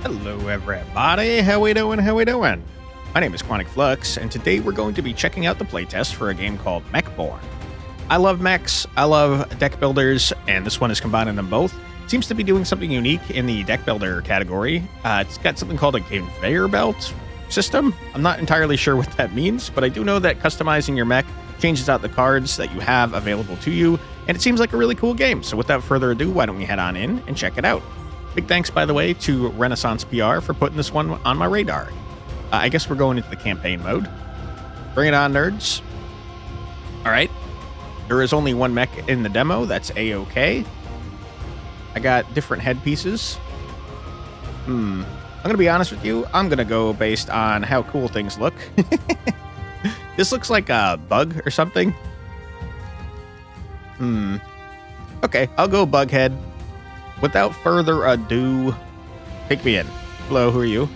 Hello everybody, how we doing, My name is Quantic Flux, and today we're going to be checking out the playtest for a game called Mech. I love mechs, I love deck builders, and this one is combining them both. Seems to be doing something unique in the deck builder category. It's got something called a conveyor belt system. I'm not entirely sure what that means, but I do know that customizing your mech changes out the cards that you have available to you, and it seems like a really cool game. So without further ado, why don't we head on in and check it out. Big thanks, by the way, to Renaissance PR for putting this one on my radar. I guess we're going into the campaign mode. Bring it on, nerds. All right. There is only one mech in the demo. That's A-OK. I got different headpieces. I'm going to be honest with you. I'm going to go based on how cool things look. This looks like a bug or something. Okay, I'll go bug head. Without further ado, take me in. Hello, who are you?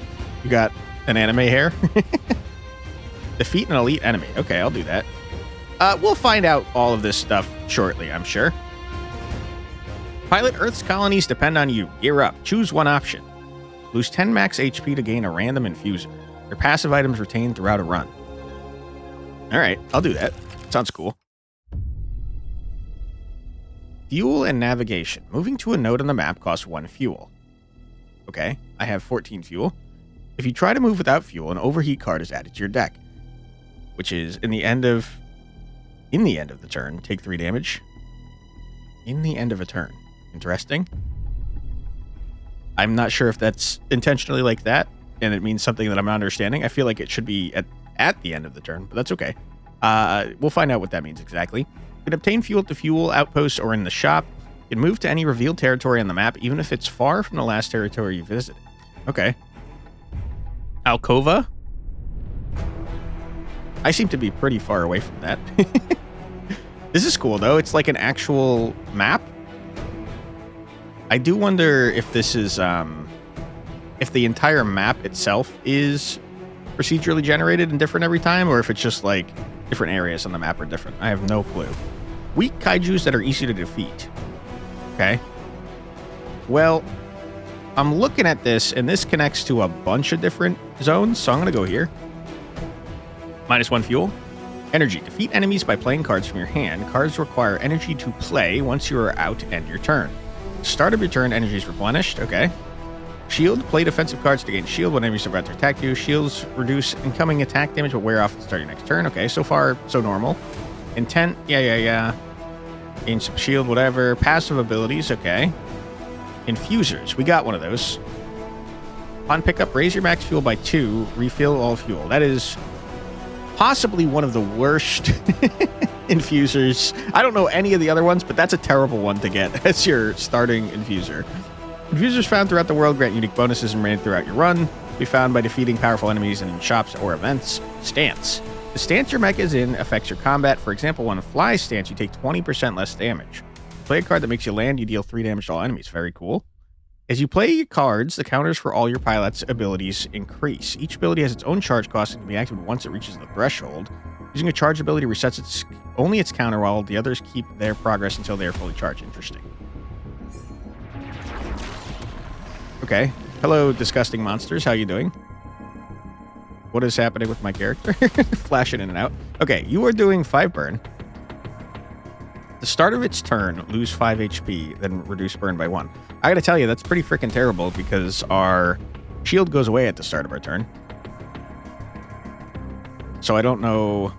You got an anime hair? Defeat an elite enemy. Okay, I'll do that. We'll find out all of this stuff shortly, I'm sure. Pilot Earth's colonies depend on you. Gear up. Choose one option. Lose 10 max HP to gain a random infuser. Your passive items retained throughout a run. All right, I'll do that. Sounds cool. Fuel and navigation. Moving to a node on the map costs 1 fuel. Okay, I have 14 fuel. If you try to move without fuel, an overheat card is added to your deck, which is in the end of the turn, take 3 damage. In the end of a turn. Interesting. I'm not sure if that's intentionally like that, and it means something that I'm not understanding. I feel like it should be at the end of the turn, but that's okay. We'll find out what that means exactly. You can obtain fuel at the fuel outpost or in the shop. You can move to any revealed territory on the map, even if it's far from the last territory you visited. Okay. Alcova? I seem to be pretty far away from that. This is cool, though. It's like an actual map. I do wonder if this is, if the entire map itself is procedurally generated and different every time, or if it's just like different areas on the map are different. I have no clue. Weak kaijus that are easy to defeat. Okay. Well, I'm looking at this, and this connects to a bunch of different zones, so I'm going to go here. -1 fuel. Energy. Defeat enemies by playing cards from your hand. Cards require energy to play. Once you are out, end your turn. Start of your turn, energy is replenished. Okay. Shield. Play defensive cards to gain shield when enemies are about to attack you. Shields reduce incoming attack damage but wear off at the start of your next turn. Okay, so far, so normal. Intent. Yeah. Gain some shield, whatever. Passive abilities. Okay. Infusers. We got one of those. Upon pickup, raise your max fuel by 2. Refill all fuel. That is possibly one of the worst infusers. I don't know any of the other ones, but that's a terrible one to get as your starting infuser. Infusers found throughout the world grant unique bonuses and remain throughout your run. Be found by defeating powerful enemies in shops or events. Stance. The stance your mech is in affects your combat. For example, on a fly stance, you take 20% less damage. Play a card that makes you land, you deal 3 damage to all enemies. Very cool. As you play cards, the counters for all your pilot's abilities increase. Each ability has its own charge cost and can be activated once it reaches the threshold. Using a charge ability resets only its counter while the others keep their progress until they are fully charged. Interesting. Okay. Hello, disgusting monsters. How you doing? What is happening with my character? Flashing in and out. Okay, you are doing 5 burn. The start of its turn, lose 5 HP, then reduce burn by 1. I gotta tell you, that's pretty freaking terrible because our shield goes away at the start of our turn. So I don't know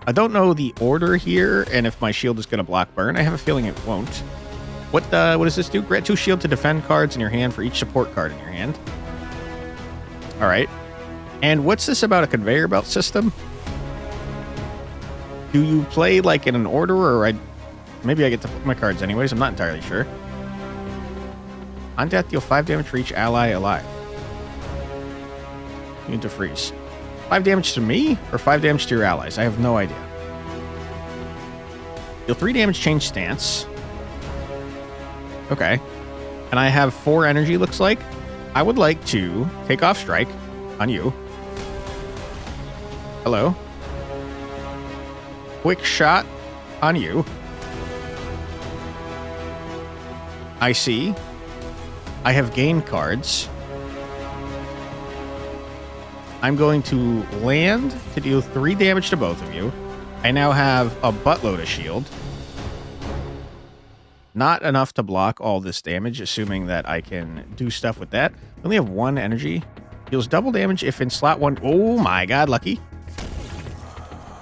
the order here, and if my shield is gonna block burn. I have a feeling it won't. What does this do? Grant 2 shield to defend cards in your hand for each support card in your hand. All right. And what's this about a conveyor belt system? Do you play like in an order, or maybe I get to put my cards anyways? I'm not entirely sure. On death, deal 5 damage for each ally alive. You need to freeze. 5 damage to me, or 5 damage to your allies? I have no idea. Deal 3 damage, change stance. Okay. And I have 4 energy, looks like. I would like to take off strike on you. Hello. Quick shot on you. I see. I have gained cards. I'm going to land to deal 3 damage to both of you. I now have a buttload of shield. Not enough to block all this damage, assuming that I can do stuff with that. I only have 1 energy. Deals double damage if in slot 1. Oh my god, lucky.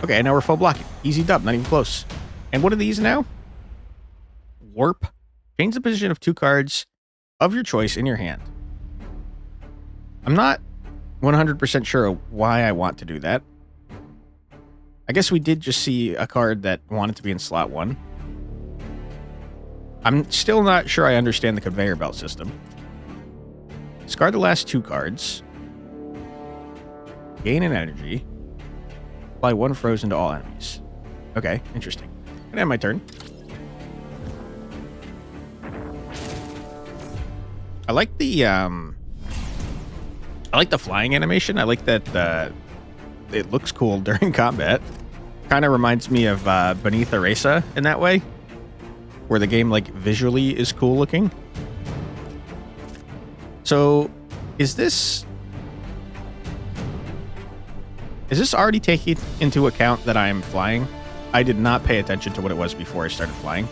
Okay, now we're full blocking. Easy dub, not even close. And what are these now? Warp. Change the position of 2 cards of your choice in your hand. I'm not 100% sure why I want to do that. I guess we did just see a card that wanted to be in slot 1. I'm still not sure I understand the conveyor belt system. Discard the last 2 cards. Gain an energy. Apply 1 frozen to all enemies. Okay, interesting. Can I have my turn? I like the flying animation. I like that it looks cool during combat. Kind of reminds me of Beneath Erasa in that way, where the game like visually is cool looking. So, is this already taking into account that I'm flying? I did not pay attention to what it was before I started flying.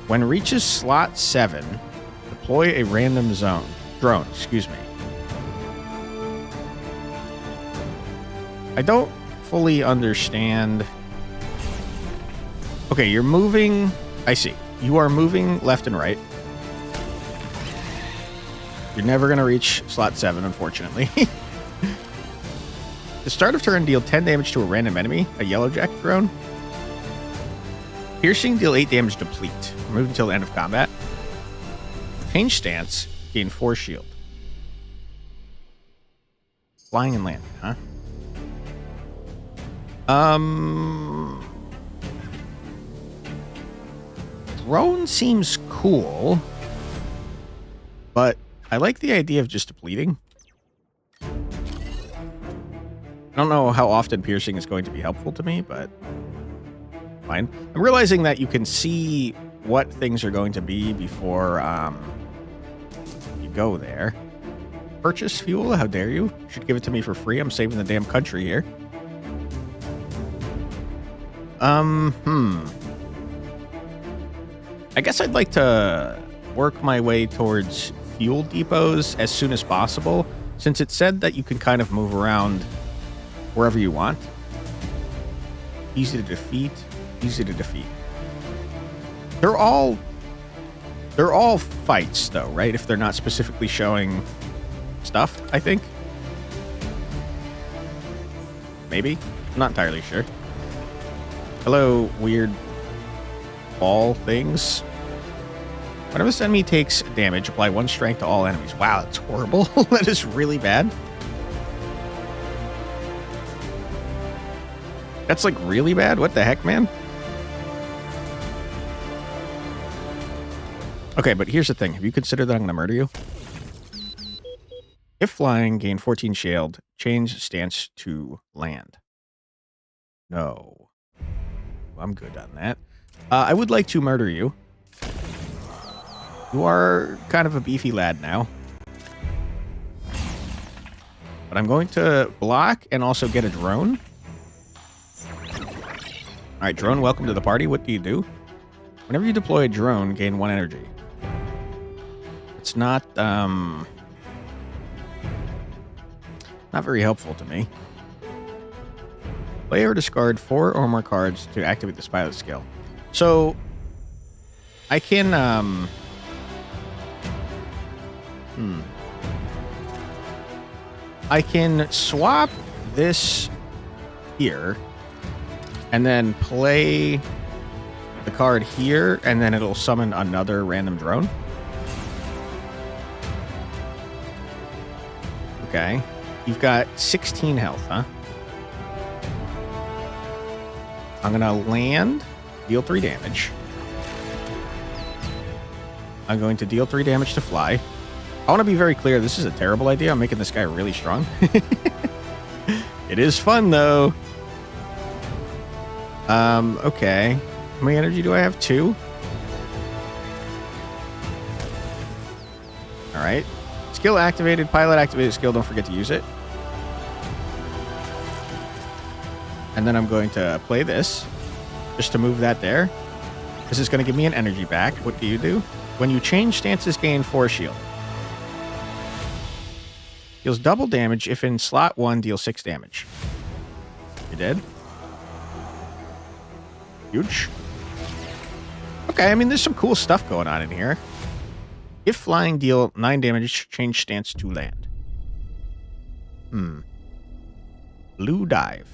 When reaches slot 7, deploy a random drone, excuse me. I don't fully understand. Okay, you're moving. I see. You are moving left and right. You're never going to reach slot 7, unfortunately. The start of turn, deal 10 damage to a random enemy, a yellow jack drone. Piercing, deal 8 damage, deplete. Remove until the end of combat. Change stance, gain 4 shield. Flying and landing, huh? Drone seems cool, but I like the idea of just depleting. I don't know how often piercing is going to be helpful to me, but fine. I'm realizing that you can see what things are going to be before you go there. Purchase fuel? How dare you? You should give it to me for free. I'm saving the damn country here. I guess I'd like to work my way towards fuel depots as soon as possible, since it said that you can kind of move around wherever you want. Easy to defeat. Easy to defeat. They're all fights, though, right? If they're not specifically showing stuff, I think. Maybe. I'm not entirely sure. Hello, weird ball things. Whenever this enemy takes damage, apply 1 strength to all enemies. Wow, that's horrible. That is really bad. That's like really bad? What the heck, man? Okay, but here's the thing. Have you considered that I'm going to murder you? If flying, gain 14 shield. Change stance to land. No. I'm good on that. I would like to murder you. You are kind of a beefy lad now. But I'm going to block and also get a drone. Alright, drone, welcome to the party. What do you do? Whenever you deploy a drone, gain 1 energy. It's not very helpful to me. Play or discard 4 or more cards to activate this pilot skill. So, I can, I can swap this here and then play the card here, and then it'll summon another random drone. Okay. You've got 16 health, huh? I'm going to land, deal 3 damage. I'm going to deal 3 damage to fly. I want to be very clear, this is a terrible idea. I'm making this guy really strong. It is fun, though. Okay. How many energy do I have? 2? All right. Skill activated. Pilot activated skill. Don't forget to use it. And then I'm going to play this just to move that there. This is going to give me an energy back. What do you do? When you change stances, gain 4 shield. Deals double damage if in slot 1, deal 6 damage. You're dead. Huge. Okay, I mean, there's some cool stuff going on in here. If flying, deal 9 damage, change stance to land. Blue dive.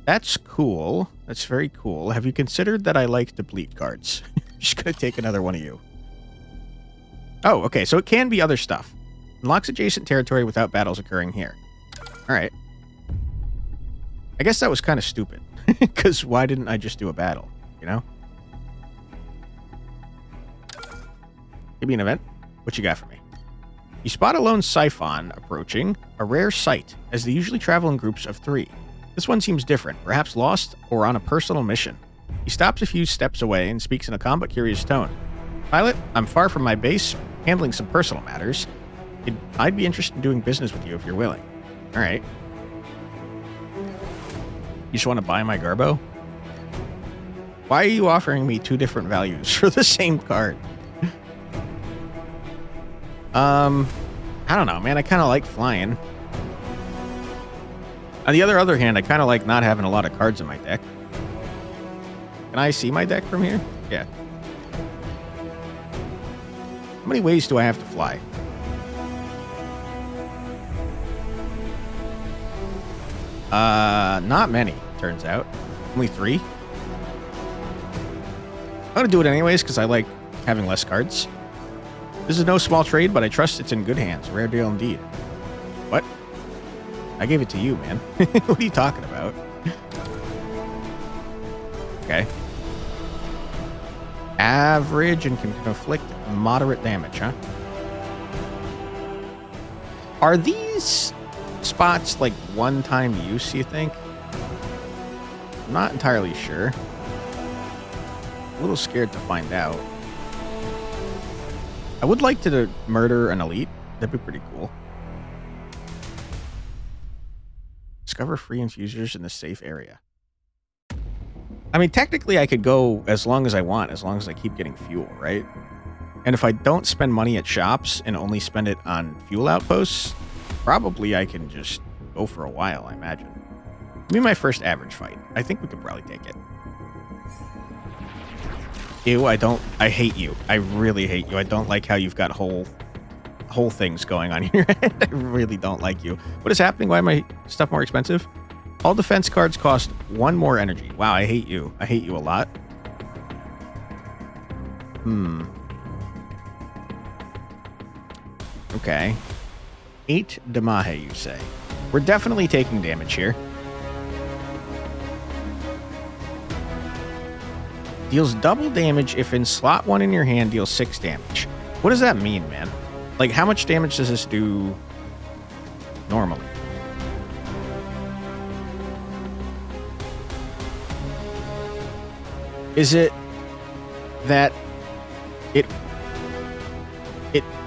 That's cool. That's very cool. Have you considered that I like deplete cards? I'm just going to take another one of you. Oh, okay, so it can be other stuff. Unlocks adjacent territory without battles occurring here. All right. I guess that was kind of stupid. Because why didn't I just do a battle, you know? Give me an event. What you got for me? You spot a lone siphon approaching, a rare sight, as they usually travel in groups of 3. This one seems different, perhaps lost or on a personal mission. He stops a few steps away and speaks in a combat-curious tone. Pilot, I'm far from my base, handling some personal matters. I'd be interested in doing business with you if you're willing. All right. You just want to buy my Garbo? Why are you offering me 2 different values for the same card? I don't know, man. I kind of like flying. On the other hand, I kind of like not having a lot of cards in my deck. Can I see my deck from here? Yeah. How many ways do I have to fly? Not many, turns out. Only 3. I'm gonna do it anyways, because I like having less cards. This is no small trade, but I trust it's in good hands. Rare deal indeed. What? I gave it to you, man. What are you talking about? Okay. Average and can inflict moderate damage, huh? Are these spots like one-time use, you think? I'm not entirely sure. A little scared to find out. I would like to murder an elite. That'd be pretty cool. Discover free infusers in the safe area. I mean, technically I could go as long as I want, as long as I keep getting fuel, right? And if I don't spend money at shops and only spend it on fuel outposts, probably I can just go for a while, I imagine. Maybe my first average fight. I think we could probably take it. Ew, I hate you. I really hate you. I don't like how you've got whole things going on in your head. I really don't like you. What is happening? Why am my stuff more expensive? All defense cards cost 1 more energy. Wow, I hate you. I hate you a lot. Okay. 8 Damahe, you say. We're definitely taking damage here. Deals double damage if in slot 1 in your hand, deals 6 damage. What does that mean, man? Like, how much damage does this do normally? Is it that it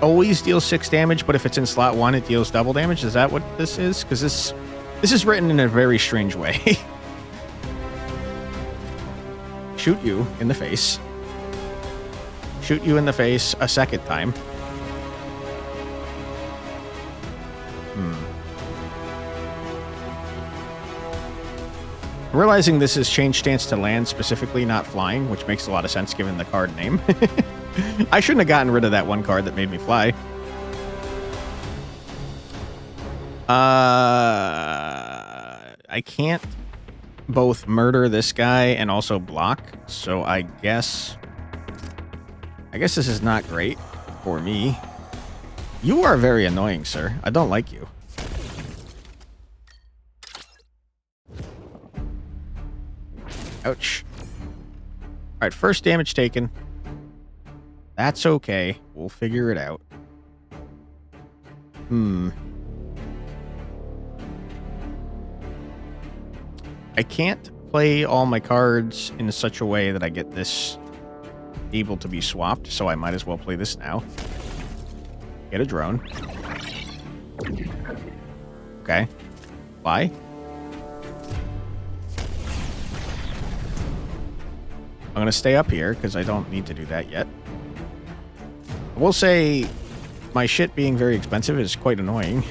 always deals 6 damage, but if it's in slot 1, it deals double damage? Is that what this is? Because this is written in a very strange way. Shoot you in the face. Shoot you in the face a second time. Realizing this is change stance to land specifically, not flying, which makes a lot of sense given the card name. I shouldn't have gotten rid of that one card that made me fly. I can't both murder this guy and also block, so I guess this is not great for me. You are very annoying, sir. I don't like you. Ouch. Alright, first damage taken. That's okay. We'll figure it out. I can't play all my cards in such a way that I get this able to be swapped, so I might as well play this now. Get a drone. Okay. Fly. I'm going to stay up here because I don't need to do that yet. I will say my shit being very expensive is quite annoying.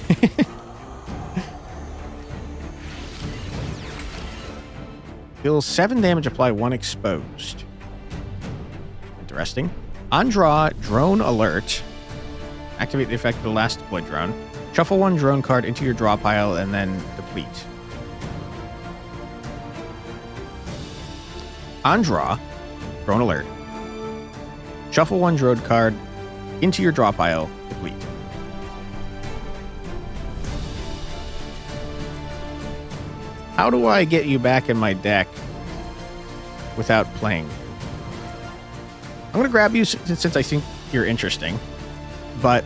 Deal 7 damage, apply 1 exposed. Interesting. On draw, drone alert. Activate the effect of the last deployed drone. Shuffle 1 drone card into your draw pile and then deplete. On draw, drone alert. Shuffle 1 drone card into your draw pile, deplete. How do I get you back in my deck without playing? I'm going to grab you since I think you're interesting. But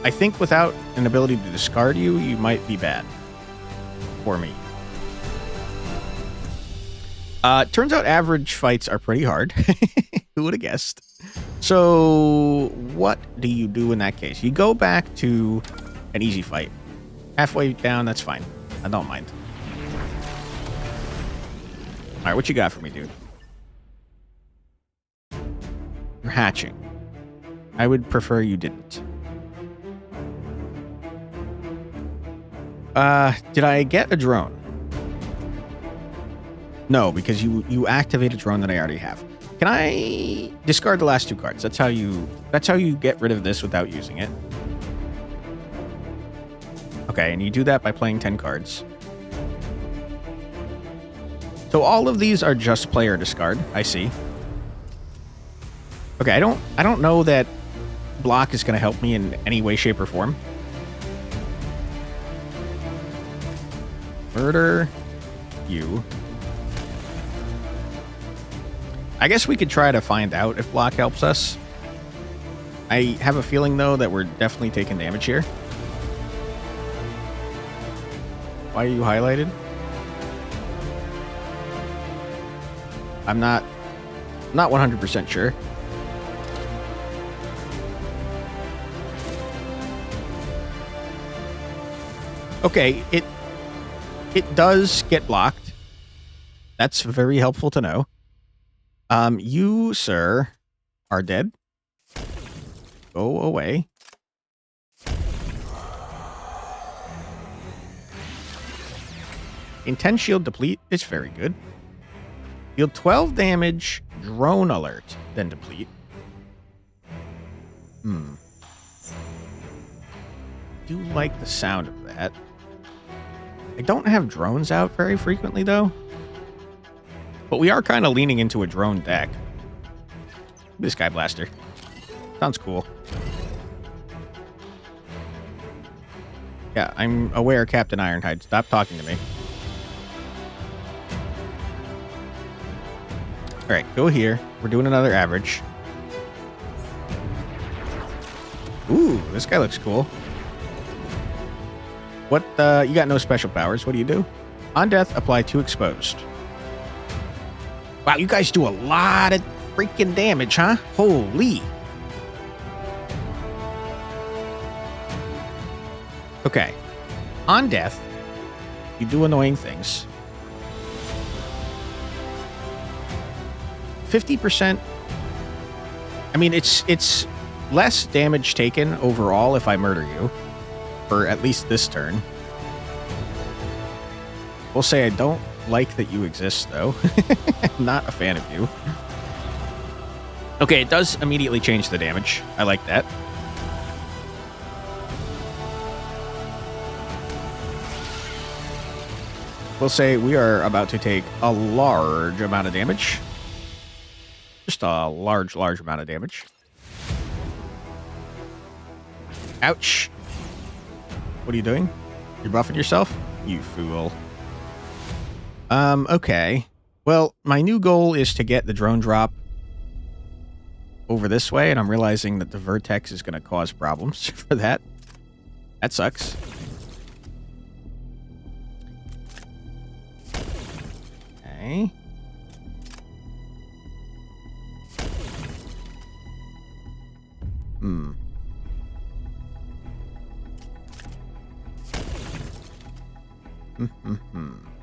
I think without an ability to discard you, you might be bad for me. Turns out average fights are pretty hard. Who would have guessed? So what do you do in that case? You go back to an easy fight. Halfway down, that's fine. I don't mind. All right, what you got for me, dude? You're hatching. I would prefer you didn't. Did I get a drone? No, because you activate a drone that I already have. Can I discard the last 2 cards? That's how you get rid of this without using it. Okay, and you do that by playing 10 cards. So all of these are just play or discard. I see. Okay, I don't know that block is going to help me in any way, shape, or form. Murder you. I guess we could try to find out if block helps us. I have a feeling, though, that we're definitely taking damage here. Why are you highlighted? I'm not 100% sure. Okay, it does get blocked. That's very helpful to know. You, sir, are dead. Go away. Intense shield deplete is very good. Deal 12 damage, drone alert, then deplete. Do like the sound of that. I don't have drones out very frequently, though. But we are kind of leaning into a drone deck. This Sky Blaster. Sounds cool. Yeah, I'm aware, Captain Ironhide. Stop talking to me. Alright, go here. We're doing another average. Ooh, this guy looks cool. What, you got no special powers. What do? On death, apply 2 exposed. Wow, you guys do a lot of freaking damage, huh? Holy. Okay. On death, you do annoying things. 50%. I mean, it's less damage taken overall if I murder you. For at least this turn. We'll say I don't like that you exist, though. I'm not a fan of you. Okay, it does immediately change the damage. I like that. We'll say we are about to take a large amount of damage. Just a large amount of damage. Ouch. What are you doing? You're buffing yourself? You fool. Okay. Well, my new goal is to get the drone drop over this way, and I'm realizing that the vertex is going to cause problems for that. That sucks. Okay.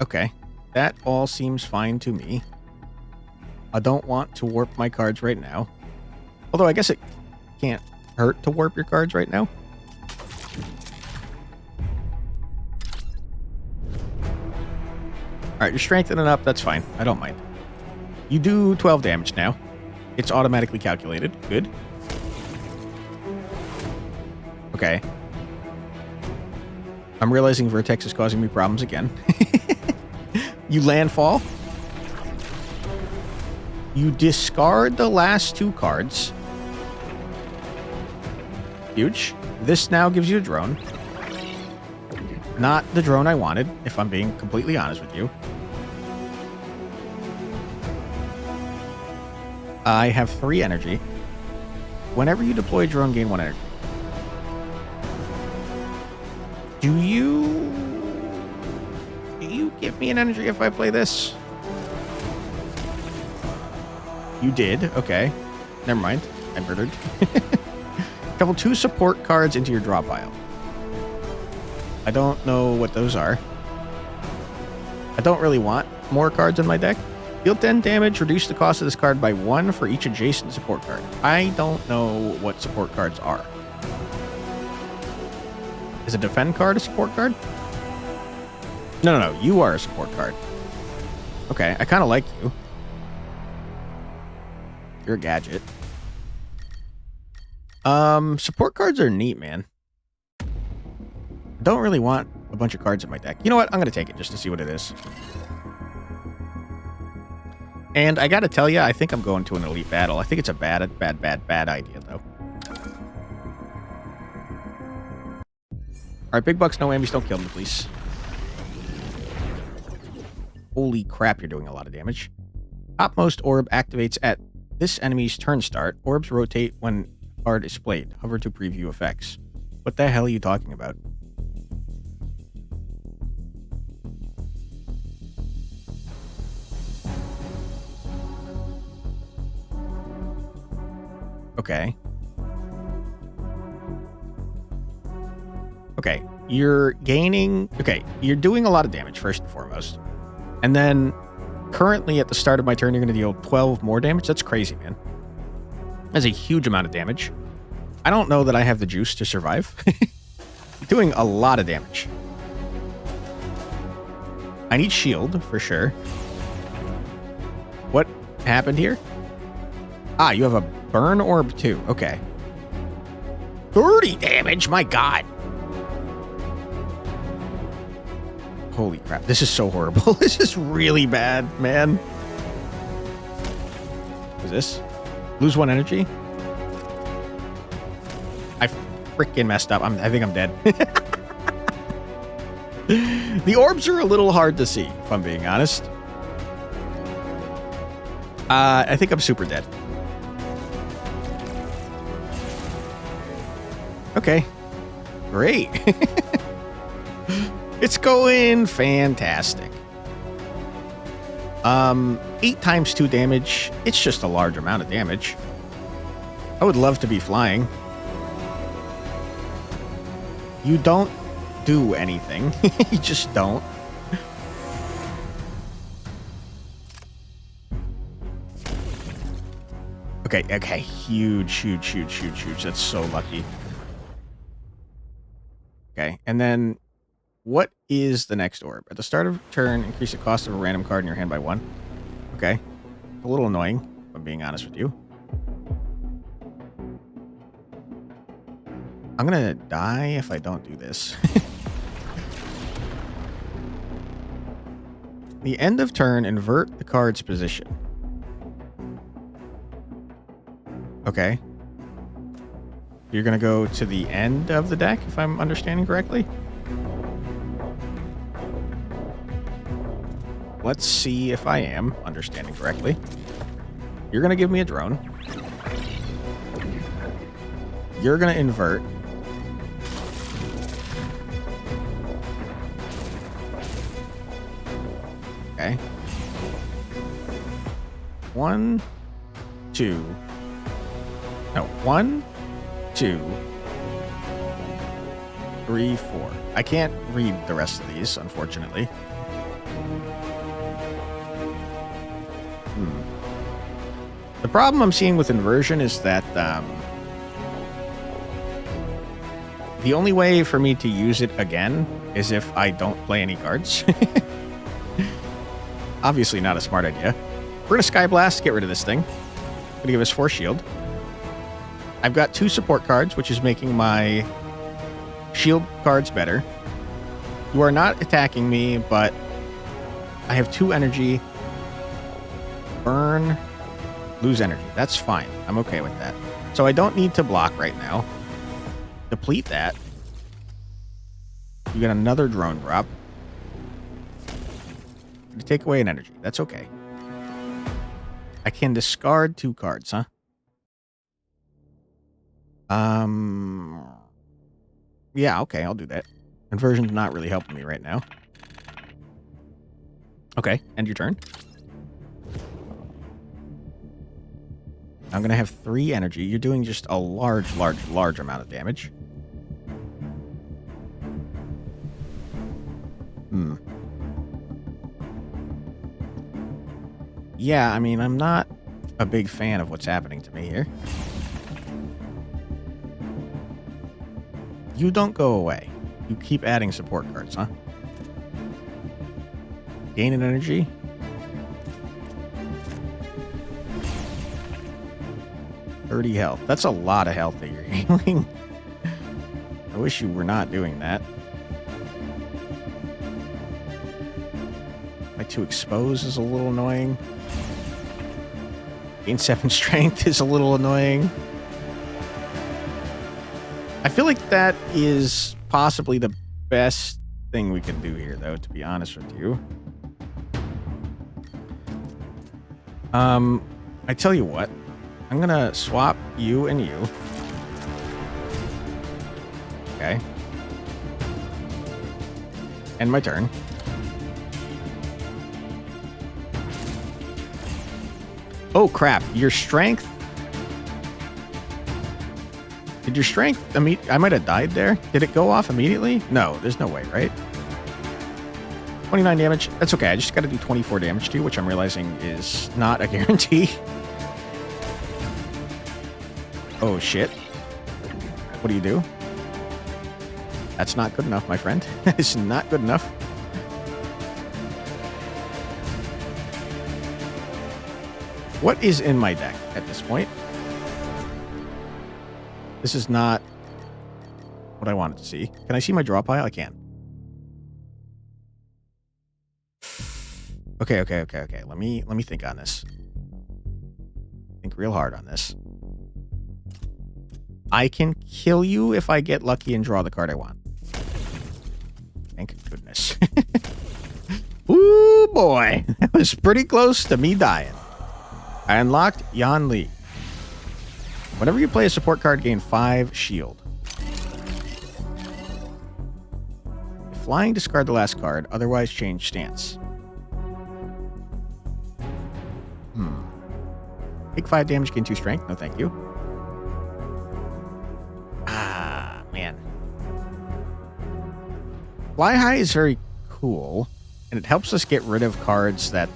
Okay. That all seems fine to me. I don't want to warp my cards right now. Although I guess it can't hurt to warp your cards right now. Alright, you're strengthening up. That's fine. I don't mind. You do 12 damage now. It's automatically calculated. Good. Okay. I'm realizing Vertex is causing me problems again. You landfall. You discard the last 2 cards. Huge. This now gives you a drone. Not the drone I wanted, if I'm being completely honest with you. I have 3 energy. Whenever you deploy a drone, gain 1 energy. Do you give me an energy if I play this? You did. Okay. Never mind. I murdered. Shuffle 2 support cards into your draw pile. I don't know what those are. I don't really want more cards in my deck. Deal 10 damage. Reduce the cost of this card by 1 for each adjacent support card. I don't know what support cards are. Is a defend card a support card? No. You are a support card. Okay, I kind of like you. You're a gadget. Support cards are neat, man. Don't really want a bunch of cards in my deck. You know what? I'm going to take it just to see what it is. And I got to tell you, I think I'm going to an elite battle. I think it's a bad idea, though. All right, big bucks, no whammies. Don't kill me, please. Holy crap, you're doing a lot of damage. Topmost orb activates at this enemy's turn start. Orbs rotate when card is played. Hover to preview effects. What the hell are you talking about? Okay. Okay, you're gaining... Okay, you're doing a lot of damage, first and foremost. And then, currently at the start of my turn, you're going to deal 12 more damage. That's crazy, man. That's a huge amount of damage. I don't know that I have the juice to survive. You're doing a lot of damage. I need shield, for sure. What happened here? Ah, you have a burn orb, too. Okay. 30 damage? My God. Holy crap. This is so horrible. This is really bad, man. What is this? Lose 1 energy? I freaking messed up. I think I'm dead. The orbs are a little hard to see, if I'm being honest. I think I'm super dead. Okay. Great. It's going fantastic. 8 times 2 damage. It's just a large amount of damage. I would love to be flying. You don't do anything. You just don't. Okay. Huge. That's so lucky. Okay, and then what is the next orb? At the start of turn, increase the cost of a random card in your hand by 1. Okay. A little annoying, if I'm being honest with you. I'm gonna die if I don't do this. The end of turn, invert the card's position. Okay. You're gonna go to the end of the deck, if I'm understanding correctly? Let's see if I am understanding correctly. You're gonna give me a drone. You're gonna invert. Okay. 1, 2. No, 1, 2, 3, 4. I can't read the rest of these, unfortunately. The problem I'm seeing with inversion is that the only way for me to use it again is if I don't play any cards. Obviously not a smart idea. We're going to Sky Blast, get rid of this thing. Going to give us 4 shield. I've got 2 support cards, which is making my shield cards better. You are not attacking me, but I have 2 energy. Burn, lose energy. That's fine. I'm okay with that. So I don't need to block right now. Deplete that. You get another drone drop. To take away an energy. That's okay. I can discard 2 cards, huh? Yeah, okay, I'll do that. Inversion's not really helping me right now. Okay, end your turn. I'm going to have 3 energy. You're doing just a large amount of damage. Yeah, I mean, I'm not a big fan of what's happening to me here. You don't go away. You keep adding support cards, huh? Gain an energy. $30 health. That's a lot of health that you're healing. I wish you were not doing that. My 2 expose is a little annoying. Gain 7 strength is a little annoying. I feel like that is possibly the best thing we can do here, though, to be honest with you. I tell you what. I'm gonna swap you and you. Okay. End my turn. Oh, crap. Your strength... Did your strength... I might have died there. Did it go off immediately? No, there's no way, right? 29 damage. That's okay. I just got to do 24 damage to you, which I'm realizing is not a guarantee. Oh, shit. What do you do? That's not good enough, my friend. It's not good enough. What is in my deck at this point? This is not what I wanted to see. Can I see my draw pile? I can. Okay. Let me think on this. Think real hard on this. I can kill you if I get lucky and draw the card I want. Thank goodness. Ooh, boy. That was pretty close to me dying. I unlocked Yan Li. Whenever you play a support card, gain 5 shield. If flying, discard the last card. Otherwise, change stance. Take 5 damage, gain 2 strength. No, thank you. Ah, man. Fly High is very cool, and it helps us get rid of cards that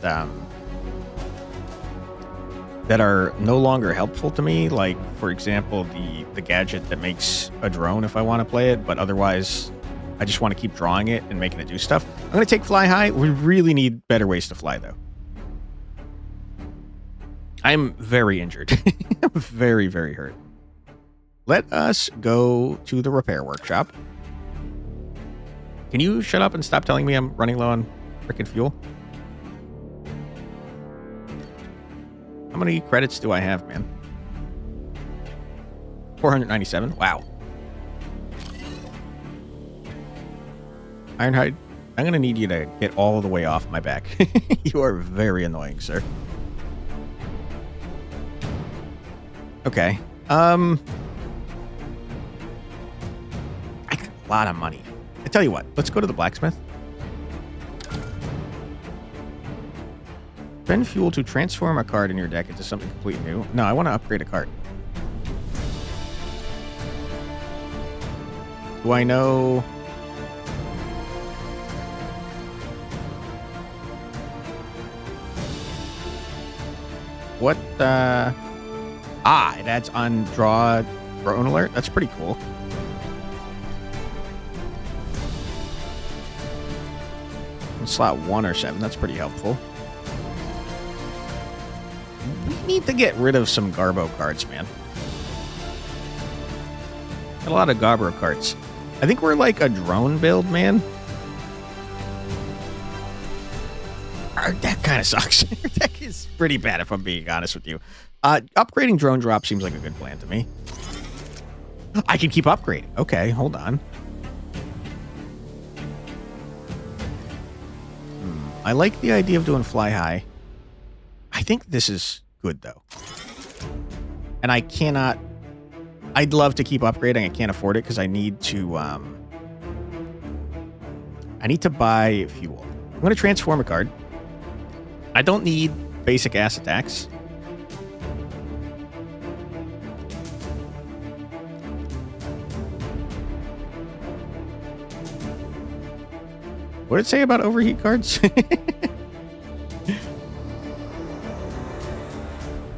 are no longer helpful to me. Like, for example, the gadget that makes a drone if I want to play it, but otherwise I just want to keep drawing it and making it do stuff. I'm going to take Fly High. We really need better ways to fly, though. I'm very injured. I'm very, very hurt. Let us go to the repair workshop. Can you shut up and stop telling me I'm running low on frickin' fuel? How many credits do I have, man? 497. Wow. Ironhide, I'm going to need you to get all the way off my back. You are very annoying, sir. Okay. I got a lot of money. I tell you what, let's go to the blacksmith. Spend fuel to transform a card in your deck into something completely new. No, I want to upgrade a card. Do I know? What, it adds on draw drone alert. That's pretty cool. In slot 1 or 7, that's pretty helpful. We need to get rid of some Garbo cards, man. A lot of Garbo cards. I think we're like a drone build, man. Our deck kind of sucks. Our deck is pretty bad, if I'm being honest with you. Upgrading drone drop seems like a good plan to me. I can keep upgrading. Okay, hold on. I like the idea of doing fly high. I think this is good, though. And I cannot... I'd love to keep upgrading. I can't afford it because I need to buy fuel. I'm going to transform a card. I don't need basic ass attacks. What did it say about overheat cards?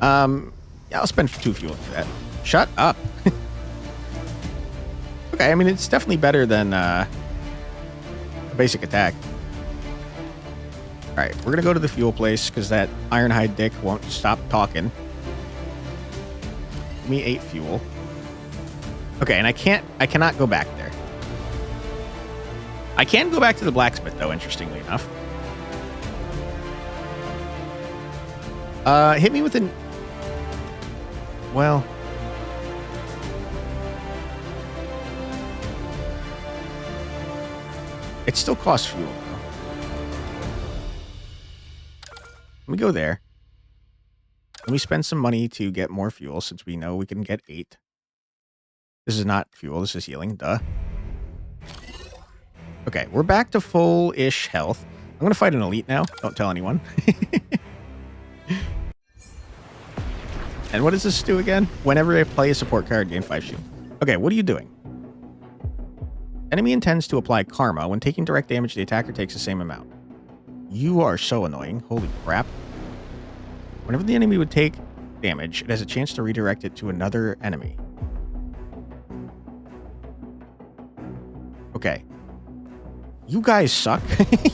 Yeah, I'll spend 2 fuel for that. Shut up. Okay, I mean, it's definitely better than a basic attack. All right, we're going to go to the fuel place because that Ironhide dick won't stop talking. Give me 8 fuel. Okay, and I cannot go back there. I can go back to the blacksmith, though, interestingly enough. Hit me with an... Well... It still costs fuel, though. Let me go there. Let me spend some money to get more fuel, since we know we can get 8. This is not fuel, this is healing. Duh. Okay, we're back to full-ish health. I'm going to fight an elite now. Don't tell anyone. And what does this do again? Whenever I play a support card, gain 5 shield. Okay, what are you doing? Enemy intends to apply karma. When taking direct damage, the attacker takes the same amount. You are so annoying. Holy crap. Whenever the enemy would take damage, it has a chance to redirect it to another enemy. Okay. You guys suck.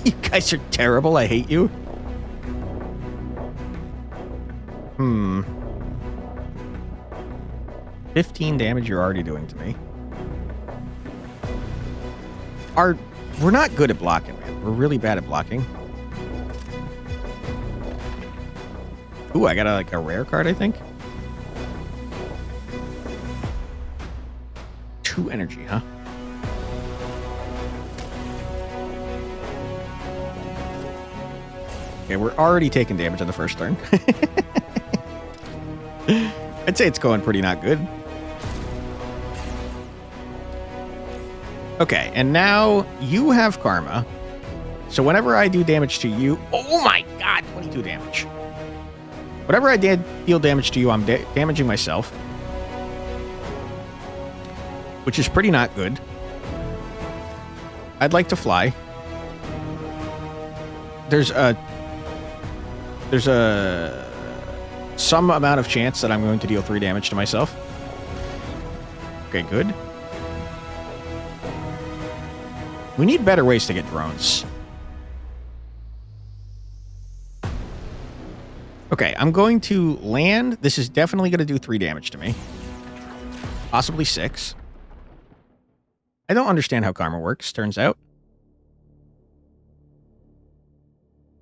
You guys are terrible. I hate you. 15 damage you're already doing to me. We're not good at blocking, man. We're really bad at blocking. Ooh, I got a rare card, I think. 2 energy, huh? Okay, we're already taking damage on the first turn. I'd say it's going pretty not good. Okay, and now you have karma. So whenever I do damage to you... Oh my god, 22 damage. Whenever I deal damage to you, I'm damaging myself. Which is pretty not good. I'd like to fly. There's some amount of chance that I'm going to deal 3 damage to myself. Okay, good. We need better ways to get drones. Okay, I'm going to land. This is definitely going to do 3 damage to me. Possibly 6. I don't understand how karma works, turns out.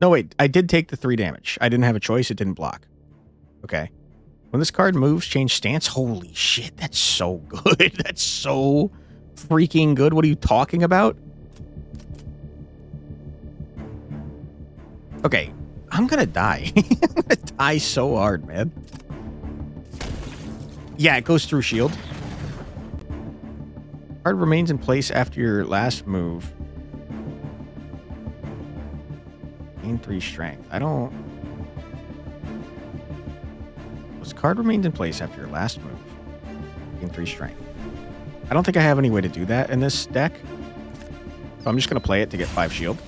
No, wait. I did take the 3 damage. I didn't have a choice. It didn't block. Okay. When this card moves, change stance. Holy shit, that's so good. That's so freaking good. What are you talking about? Okay, I'm gonna die. I'm gonna die so hard, man. Yeah, it goes through shield. Card remains in place after your last move. Gain 3 strength. I don't... This card remains in place after your last move. Gain 3 strength. I don't think I have any way to do that in this deck. So I'm just going to play it to get 5 shield.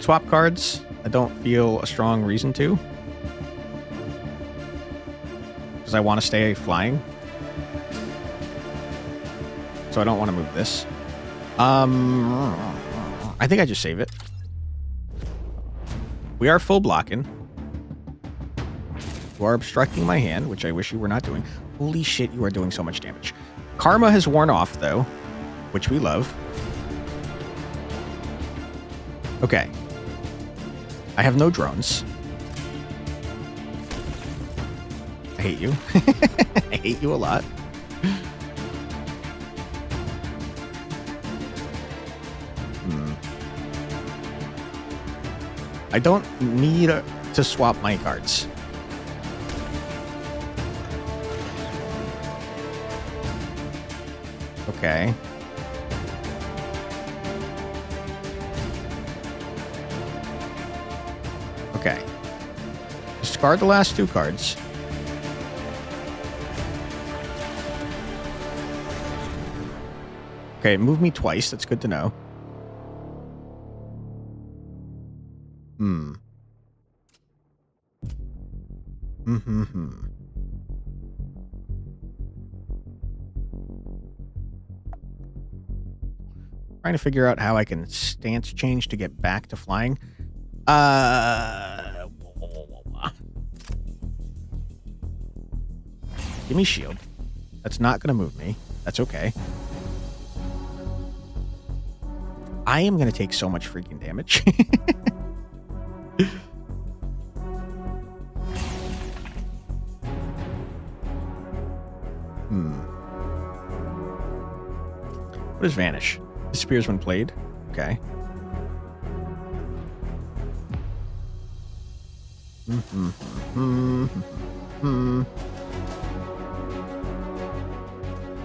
Swap cards. I don't feel a strong reason to. Because I want to stay flying. So I don't want to move this. I think I just save it. We are full blocking. You are obstructing my hand, which I wish you were not doing. Holy shit, you are doing so much damage. Karma has worn off, though, which we love. Okay. I have no drones. I hate you. I hate you a lot. I don't need to swap my cards. Okay. Okay. Discard the last 2 cards. Okay, move me twice. That's good to know. Trying to figure out how I can stance change to get back to flying. Give me shield. That's not going to move me. That's okay. I am going to take so much freaking damage. What is Vanish? Disappears when played. Okay.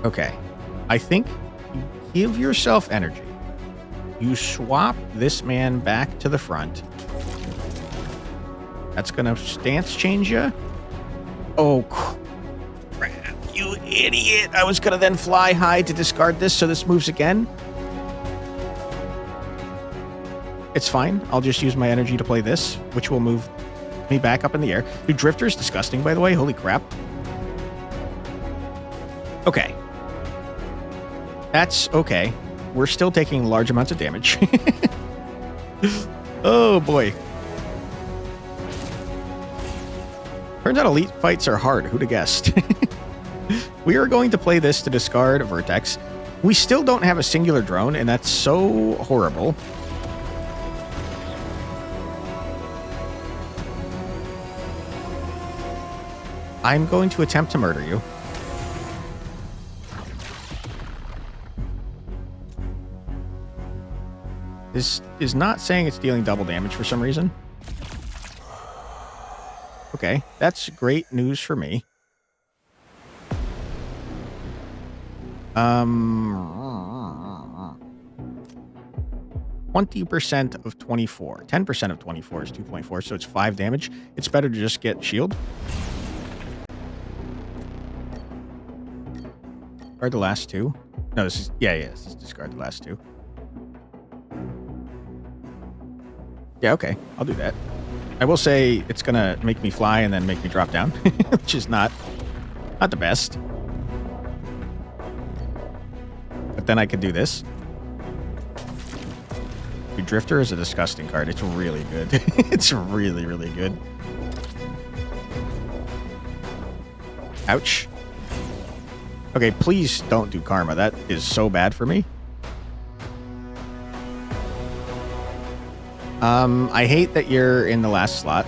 Okay. I think you give yourself energy. You swap this man back to the front. That's going to stance change you. Oh, crap. You idiot. I was going to then fly high to discard this so this moves again. It's fine. I'll just use my energy to play this, which will move me back up in the air. Dude, Drifter's disgusting, by the way. Holy crap. Okay. That's okay. We're still taking large amounts of damage. Oh, boy. Turns out elite fights are hard. Who'd have guessed? We are going to play this to discard a Vertex. We still don't have a singular drone, and that's so horrible. I'm going to attempt to murder you. This is not saying it's dealing double damage for some reason. Okay, that's great news for me. 20% of 24. 10% of 24 is 2.4, so it's 5 damage. It's better to just get shield. Discard the last 2. No, this is... Yeah, this is discard the last 2. Yeah, okay. I'll do that. I will say it's going to make me fly and then make me drop down, which is not the best. But then I could do this. The Drifter is a disgusting card. It's really good. It's really, really good. Ouch. Okay, please don't do Karma. That is so bad for me. I hate that you're in the last slot.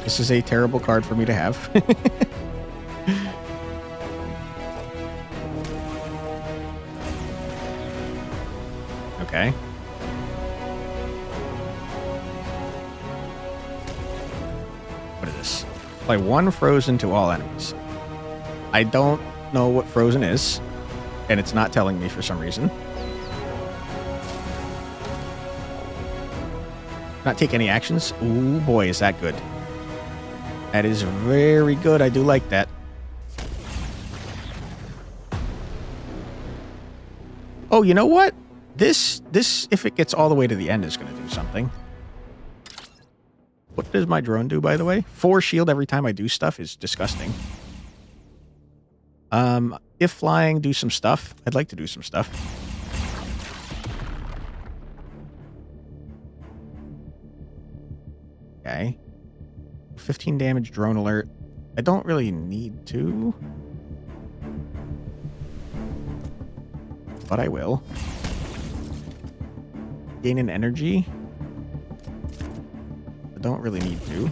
This is a terrible card for me to have. Okay. What is this? Apply 1 frozen to all enemies. I don't know what frozen is, and it's not telling me for some reason. Not take any actions. Ooh, boy, is that good. That is very good. I do like that. Oh, you know what? This, if it gets all the way to the end, is going to do something. What does my drone do, by the way? 4 shield every time I do stuff is disgusting. If flying, do some stuff. I'd like to do some stuff. Okay. 15 damage drone alert. I don't really need to. But I will. Gain an energy. I don't really need to.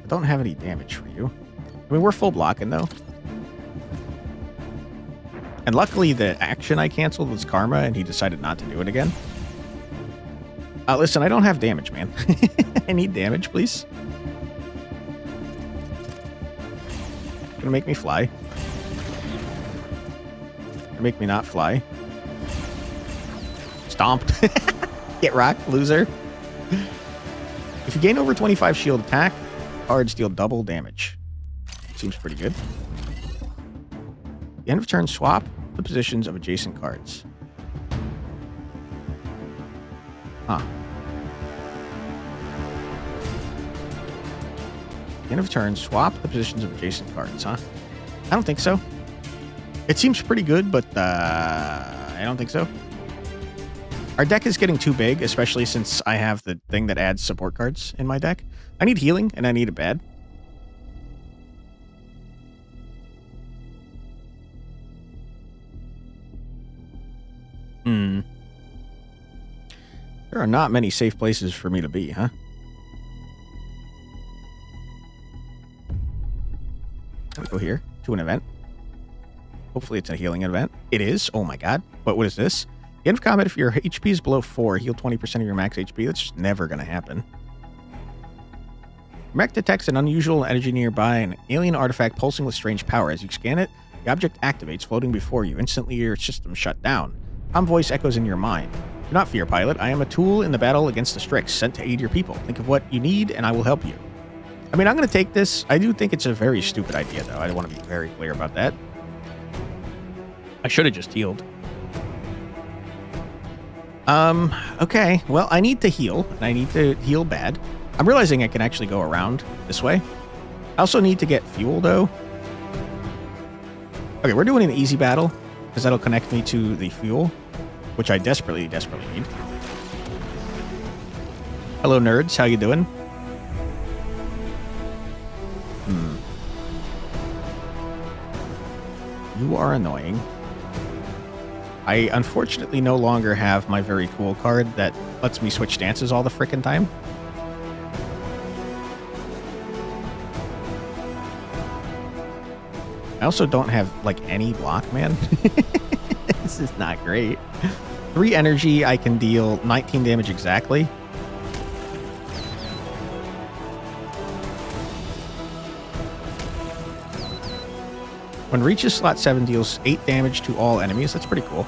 I don't have any damage for you. I mean, we're full blocking, though. And luckily, the action I canceled was Karma, and he decided not to do it again. Listen, I don't have damage, man. I need damage, please. Gonna make me fly. Gonna make me not fly. Stomped. Get rocked, loser. If you gain over 25 shield attack, cards deal double damage. Seems pretty good. At the end of turn, swap the positions of adjacent cards. Huh. At the end of turn, swap the positions of adjacent cards, huh? I don't think so. It seems pretty good, but I don't think so. Our deck is getting too big, especially since I have the thing that adds support cards in my deck. I need healing, and I need it bad. There are not many safe places for me to be, huh? Let me go here to an event. Hopefully it's a healing event. It is. Oh my god. But what is this? At the end of combat, if your HP is below 4, heal 20% of your max HP. That's just never going to happen. Mech detects an unusual energy nearby, an alien artifact pulsing with strange power. As you scan it, the object activates, floating before you. Instantly, your system shut down. Calm voice echoes in your mind. Do not fear, pilot. I am a tool in the battle against the Strix, sent to aid your people. Think of what you need, and I will help you. I mean, I'm going to take this. I do think it's a very stupid idea, though. I want to be very clear about that. I should have just healed. Okay. Well, I need to heal, and I need to heal bad. I'm realizing I can actually go around this way. I also need to get fuel, though. Okay, we're doing an easy battle, because that'll connect me to the fuel, which I desperately, desperately need. Hello, nerds. How you doing? You are annoying. I unfortunately no longer have my very cool card that lets me switch stances all the frickin' time. I also don't have, like, any block, man. This is not great. 3 energy, I can deal 19 damage exactly. When reaches slot 7, deals 8 damage to all enemies. That's pretty cool.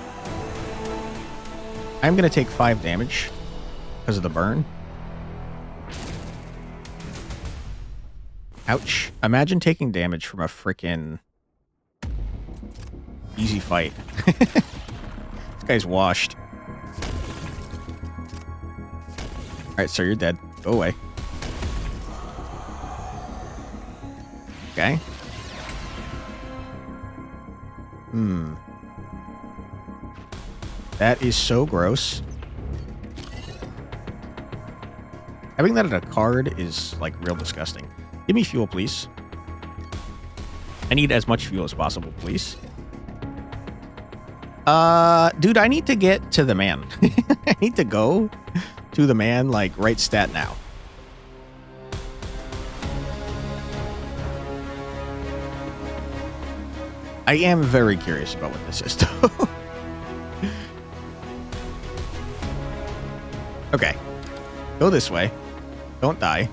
I'm going to take 5 damage because of the burn. Ouch. Imagine taking damage from a frickin' easy fight. This guy's washed. Alright, sir, you're dead. Go away. Okay. That is so gross. Having that at a card is, like, real disgusting. Give me fuel, please. I need as much fuel as possible, please. Dude, I need to get to the man. I need to go to the man, like, right stat now. I am very curious about what this is, though. Okay. Go this way. Don't die.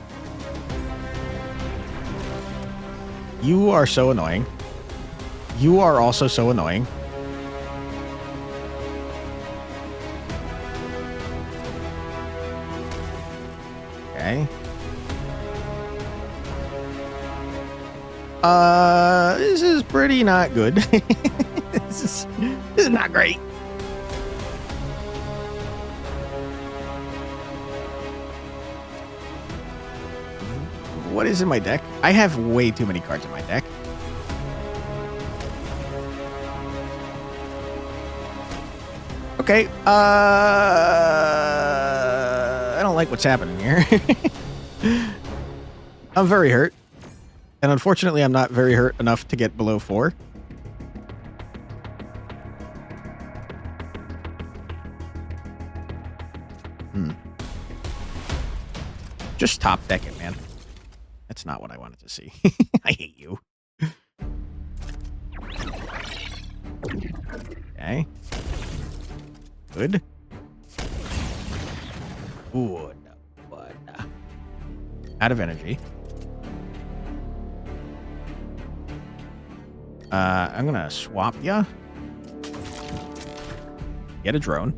You are so annoying. You are also so annoying. Okay. This is pretty not good. This is not great. What is in my deck? I have way too many cards in my deck. Okay. I don't like what's happening here. I'm very hurt. And unfortunately, I'm not very hurt enough to get below 4. Just top deck it, man. That's not what I wanted to see. I hate you. Okay. Good. Good. Out of energy. I'm gonna swap ya. Get a drone.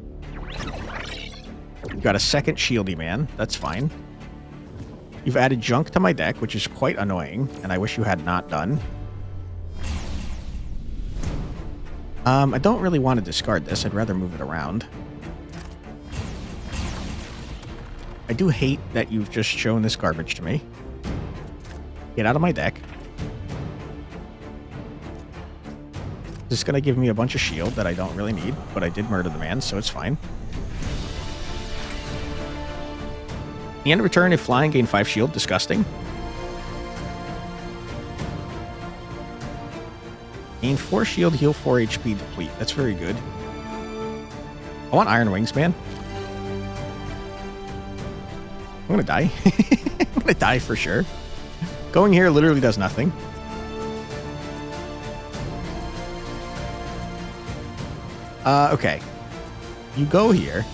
You've got a second shieldy man. That's fine. You've added junk to my deck, which is quite annoying, and I wish you had not done. I don't really want to discard this. I'd rather move it around. I do hate that you've just shown this garbage to me. Get out of my deck. This is going to give me a bunch of shield that I don't really need, but I did murder the man, so it's fine. The end of return, if flying, gain 5 shield. Disgusting. Gain 4 shield, heal 4 HP, deplete. That's very good. I want Iron Wings, man. I'm gonna die. I'm gonna die for sure. Going here literally does nothing. Okay. You go here.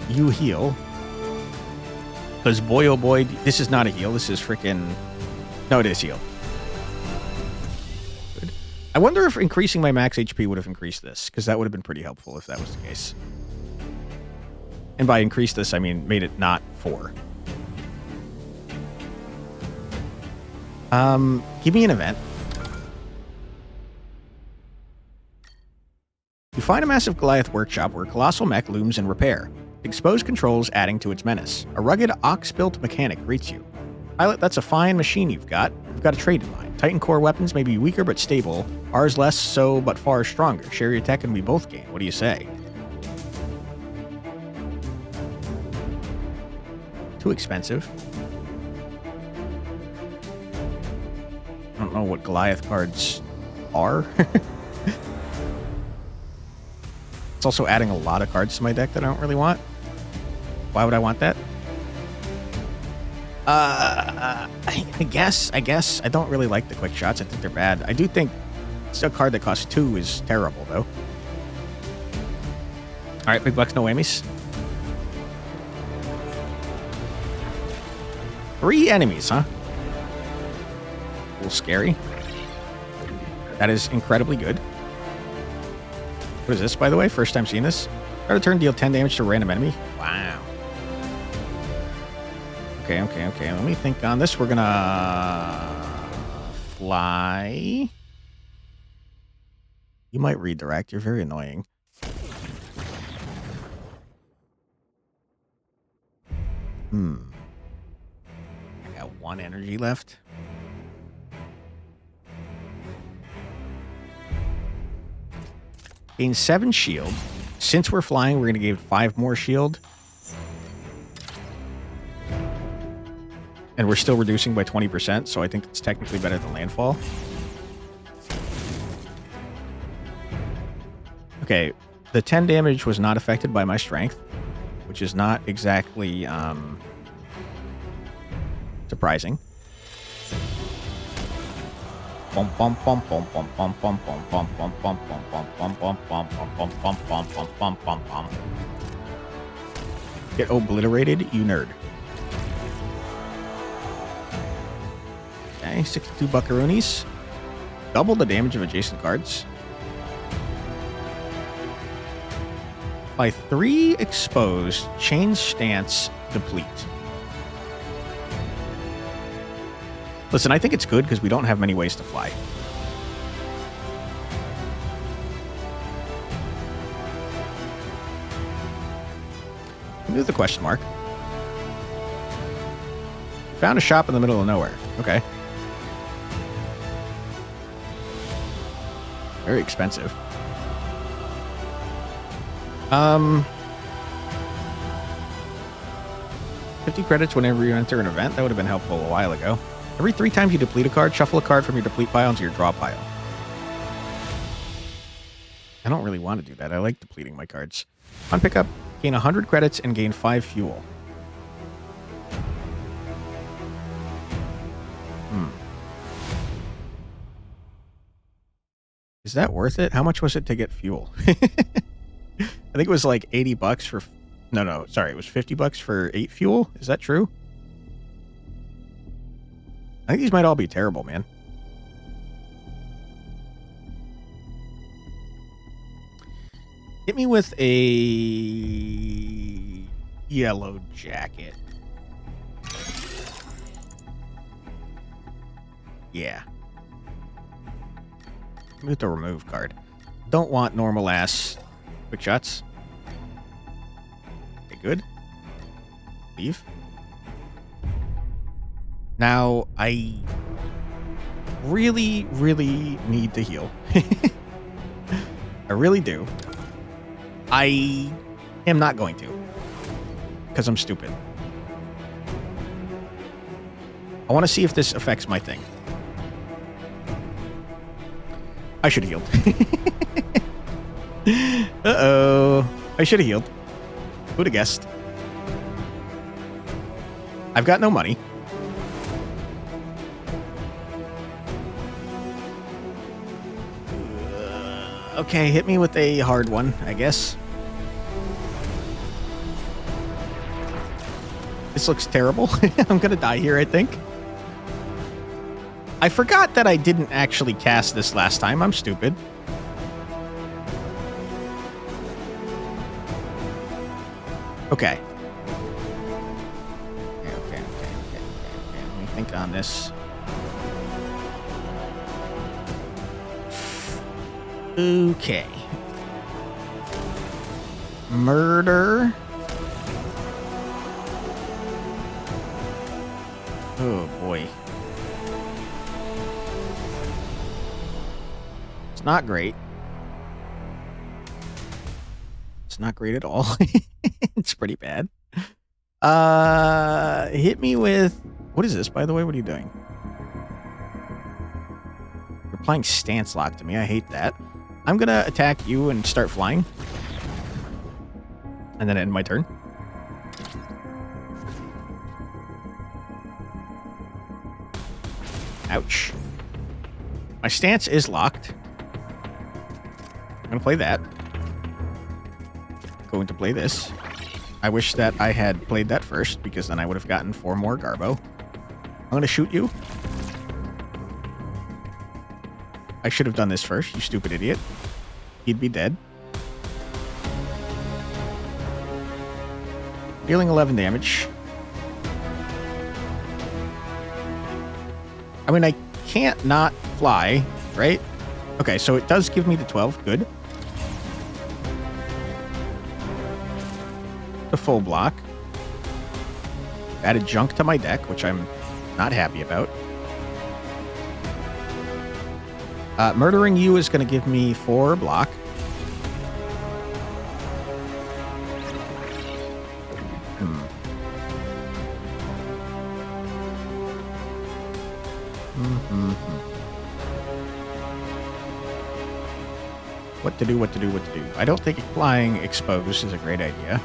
You heal. Because boy, oh boy, this is not a heal. This is freaking... No, it is heal. Good. I wonder if increasing my max HP would have increased this, because that would have been pretty helpful if that was the case. And by increase this, I mean made it not 4. Give me an event. You find a massive Goliath workshop where colossal mech looms in repair. Exposed controls adding to its menace. A rugged ox-built mechanic greets you. Pilot, that's a fine machine you've got. We've got a trade in mind. Titan core weapons may be weaker but stable. Ours less so but far stronger. Share your tech and we both gain. What do you say? Too expensive. I don't know what Goliath cards are. It's also adding a lot of cards to my deck that I don't really want. Why would I want that? I guess. I don't really like the quick shots. I think they're bad. I do think it's a card that costs 2 is terrible, though. All right, big bucks, no whammies. 3 enemies, huh? A little scary. That is incredibly good. What is this, by the way? First time seeing this? Start a turn, deal 10 damage to a random enemy. Wow. Okay. Let me think on this. We're gonna fly. You might redirect. You're very annoying. I got 1 energy left. Gain 7 shield. Since we're flying, we're going to gain 5 more shield. And we're still reducing by 20%, so I think it's technically better than landfall. Okay, the 10 damage was not affected by my strength, which is not exactly surprising. Get obliterated, you nerd. Okay, 62 buckaroonies. Double the damage of adjacent cards. By 3 exposed, change stance, deplete. Listen, I think it's good because we don't have many ways to fly. Do the question mark. Found a shop in the middle of nowhere. Okay. Very expensive. 50 credits whenever you enter an event. That would have been helpful a while ago. Every 3 times you deplete a card, shuffle a card from your deplete pile into your draw pile. I don't really want to do that. I like depleting my cards. On pickup, gain 100 credits and gain 5 fuel. Is that worth it? How much was it to get fuel? I think it was like 80 bucks for... No, sorry. It was 50 bucks for 8 fuel. Is that true? I think these might all be terrible, man. Hit me with a yellow jacket. Yeah. Hit me with the remove card. Don't want normal ass quick shots. Okay, good. Leave. Now, I really, really need to heal. I really do. I am not going to. Because I'm stupid. I want to see if this affects my thing. I should have healed. Uh-oh. I should have healed. Who'd have guessed? I've got no money. Okay, hit me with a hard one, I guess. This looks terrible. I'm gonna die here, I think. I forgot that I didn't actually cast this last time. I'm stupid. Okay. Okay. Let me think on this. Okay. Murder. Oh, boy. It's not great. It's not great at all. It's pretty bad. Hit me with... What is this, by the way? What are you doing? You're applying stance lock to me. I hate that. I'm gonna attack you and start flying. And then end my turn. Ouch. My stance is locked. I'm gonna play that. Going to play this. I wish that I had played that first, because then I would have gotten 4 more Garbo. I'm gonna shoot you. I should have done this first, you stupid idiot. He'd be dead. Dealing 11 damage. I mean, I can't not fly, right? Okay, so it does give me the 12. Good. The full block. Added junk to my deck, which I'm not happy about. Murdering you is going to give me 4 block. What to do. I don't think flying exposed is a great idea.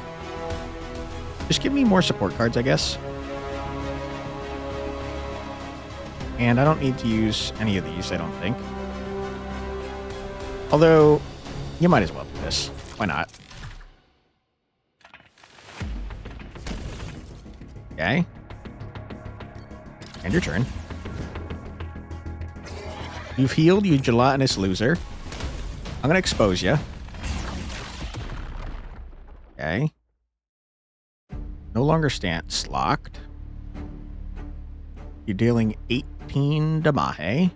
Just give me more support cards, I guess. And I don't need to use any of these, I don't think. Although, you might as well do this. Why not? Okay. End your turn. You've healed, you gelatinous loser. I'm gonna expose you. Okay. No longer stance locked. You're dealing 18 damage.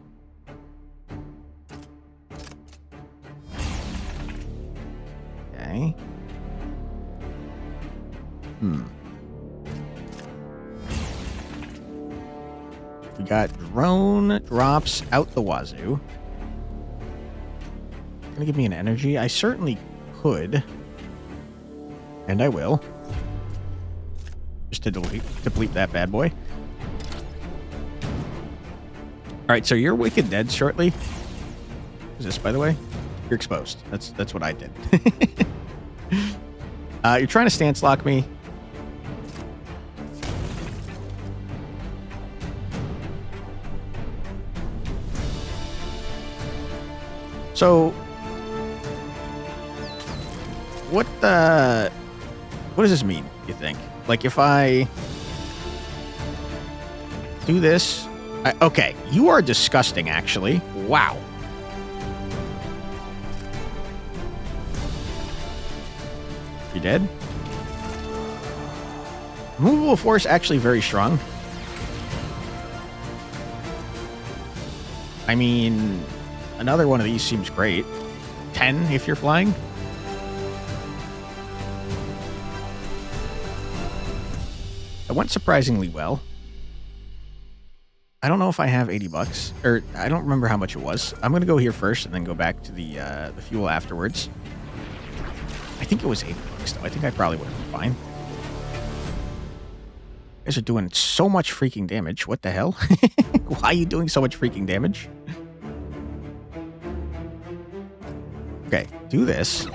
Okay. We got drone drops out the wazoo. Gonna give me an energy? I certainly could. And I will. Just to deplete that bad boy. Alright, so you're wicked dead shortly. Is this, by the way? You're exposed. That's what I did. You're trying to stance lock me. So, what does this mean, you think? Like, if I do this... okay, you are disgusting, actually. Wow. You dead? Movable force actually very strong. I mean, another one of these seems great. 10 if you're flying. It went surprisingly well. I don't know if I have 80 bucks, or I don't remember how much it was. I'm going to go here first and then go back to the fuel afterwards. I think it was 80 bucks, though. I think I probably would have been fine. You guys are doing so much freaking damage. What the hell? Why are you doing so much freaking damage? Okay, do this.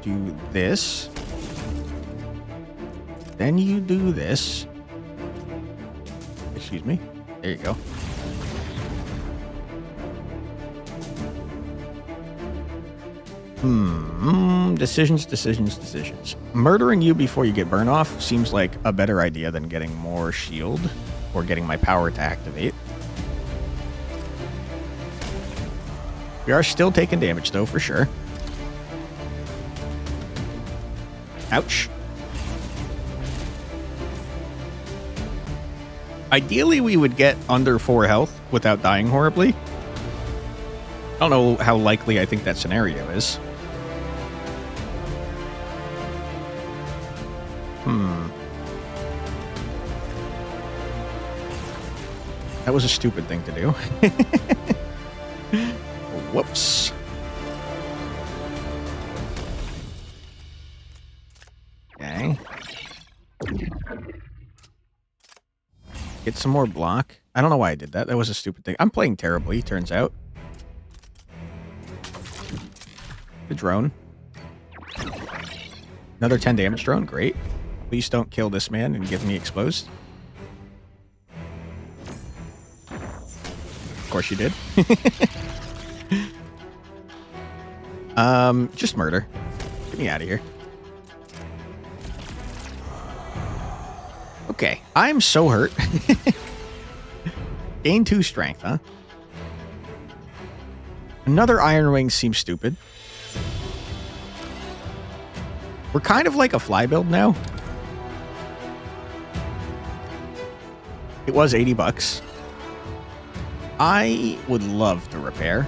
Do this. Then you do this. Excuse me. There you go. Decisions. Murdering you before you get burn off seems like a better idea than getting more shield or getting my power to activate. We are still taking damage, though, for sure. Ouch. Ideally, we would get under 4 health without dying horribly. I don't know how likely I think that scenario is. That was a stupid thing to do. Whoops. Okay. Get some more block. I don't know why I did that. That was a stupid thing. I'm playing terribly, turns out. The drone. Another 10 damage drone. Great. Please don't kill this man and get me exposed. Of course you did. Just murder. Get me out of here. Okay, I'm so hurt. Gain 2 strength, huh? Another Iron Wing seems stupid. We're kind of like a fly build now. It was 80 bucks. I would love to repair.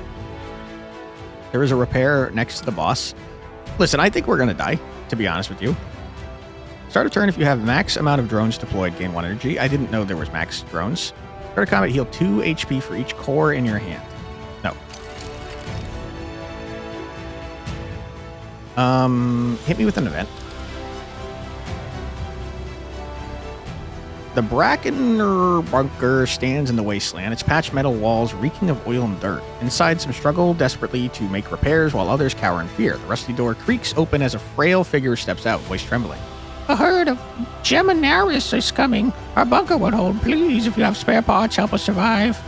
There is a repair next to the boss. Listen, I think we're going to die, to be honest with you. Start a turn if you have max amount of drones deployed, gain 1 energy. I didn't know there was max drones. Start a combat, heal 2 HP for each core in your hand. No. Hit me with an event. The Brackener bunker stands in the wasteland. Its patched metal walls reeking of oil and dirt. Inside, some struggle desperately to make repairs while others cower in fear. The rusty door creaks open as a frail figure steps out, voice trembling. A herd of Geminaris is coming. Our bunker won't hold. Please, if you have spare parts, help us survive.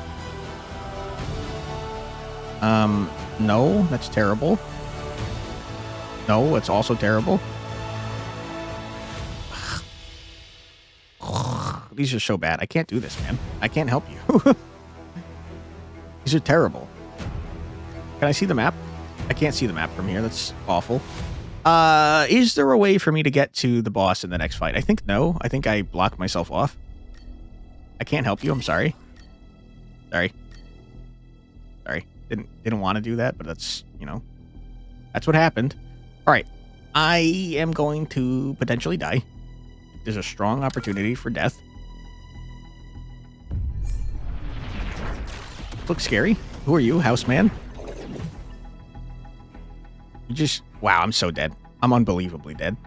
No, that's terrible. No, it's also terrible. These are so bad. I can't do this, man. I can't help you. These are terrible. Can I see the map? I can't see the map from here. That's awful. Is there a way for me to get to the boss in the next fight? I think no. I think I blocked myself off. I can't help you. I'm sorry. Sorry. Didn't want to do that, but that's, you know, that's what happened. All right. I am going to potentially die. There's a strong opportunity for death. Looks scary. Who are you, houseman? You just... Wow, I'm so dead. I'm unbelievably dead.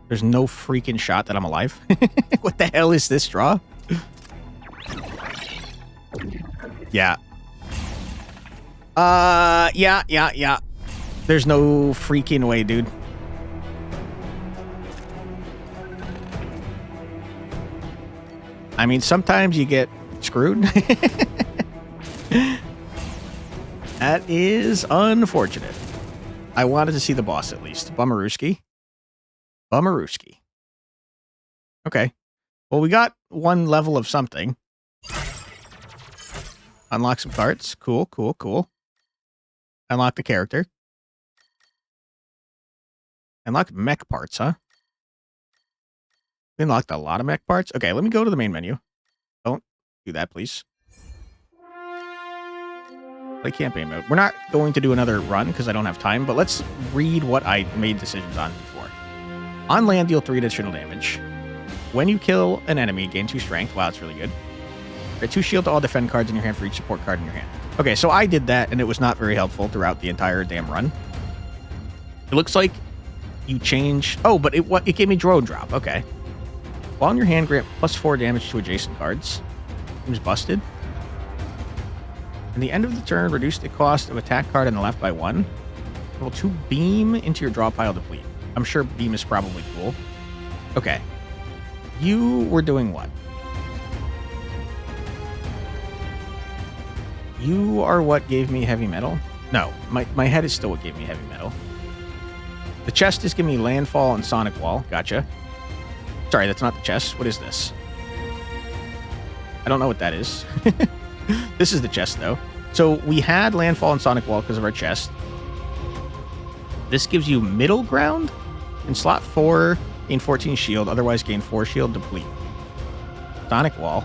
There's no freaking shot that I'm alive. What the hell is this draw? Yeah. Yeah. There's no freaking way, dude. I mean, sometimes you get screwed. That is unfortunate. I wanted to see the boss at least. Bummerooski. Okay. Well, we got one level of something. Unlock some cards. Cool. Unlock the character. Unlock mech parts, huh? We unlocked a lot of mech parts. Okay, let me go to the main menu. Don't do that, please. Play campaign mode. We're not going to do another run because I don't have time, but let's read what I made decisions on before. On land, deal 3 additional damage. When you kill an enemy, gain 2 strength. Wow, that's really good. Get 2 shield to all defend cards in your hand for each support card in your hand. Okay, so I did that, and it was not very helpful throughout the entire damn run. It looks like you change... Oh, but it gave me drone drop. Okay. While in your hand, grant +4 damage to adjacent cards. Seems busted. In the end of the turn, reduce the cost of attack card on the left by 1. Roll 2 beam into your draw pile deplete. I'm sure beam is probably cool. Okay. You were doing what? You are what gave me heavy metal? No, my head is still what gave me heavy metal. The chest is giving me landfall and sonic wall. Gotcha. Sorry, that's not the chest. What is this? I don't know what that is. This is the chest, though. So we had landfall and sonic wall because of our chest. This gives you middle ground. In slot 4, gain 14 shield. Otherwise, gain 4 shield, deplete. Sonic wall.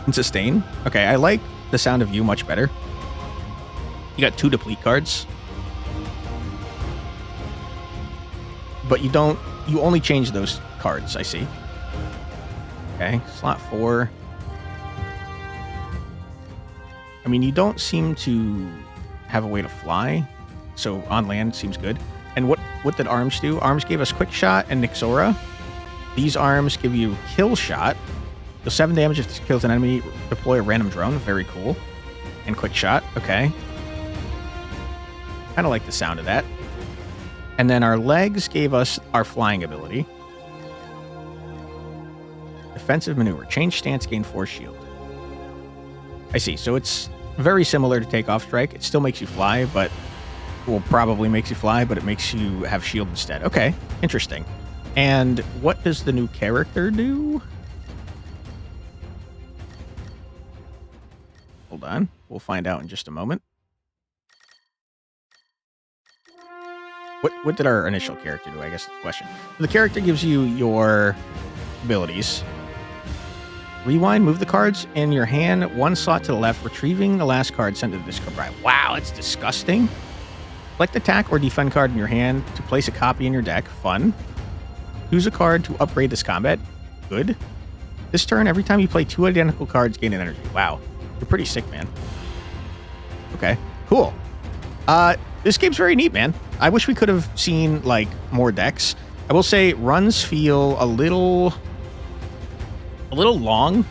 And sustain. Okay, I like the sound of you much better. You got 2 deplete cards. But you only change those cards, I see. Okay, slot 4. I mean, you don't seem to have a way to fly, so on land seems good. And what did arms do? Arms gave us quick shot and Nixora. These arms give you kill shot. Deal 7 damage if it kills an enemy. Deploy a random drone. Very cool. And quick shot. Okay. Kind of like the sound of that. And then our legs gave us our flying ability. Defensive maneuver. Change stance, gain 4 shield. I see. So it's very similar to takeoff strike. It still makes you fly, but... Well, probably makes you fly, but it makes you have shield instead. Okay. Interesting. And what does the new character do? Hold on. We'll find out in just a moment. What did our initial character do? I guess is the question. The character gives you your abilities. Rewind, move the cards in your hand 1 slot to the left, retrieving the last card sent to the discard pile. Wow, it's disgusting. Select attack or defend card in your hand to place a copy in your deck. Fun. Choose a card to upgrade this combat. Good. This turn, every time you play 2 identical cards, gain an energy. Wow. You're pretty sick, man. Okay. Cool. This game's very neat, man. I wish we could have seen, like, more decks. I will say runs feel a little long.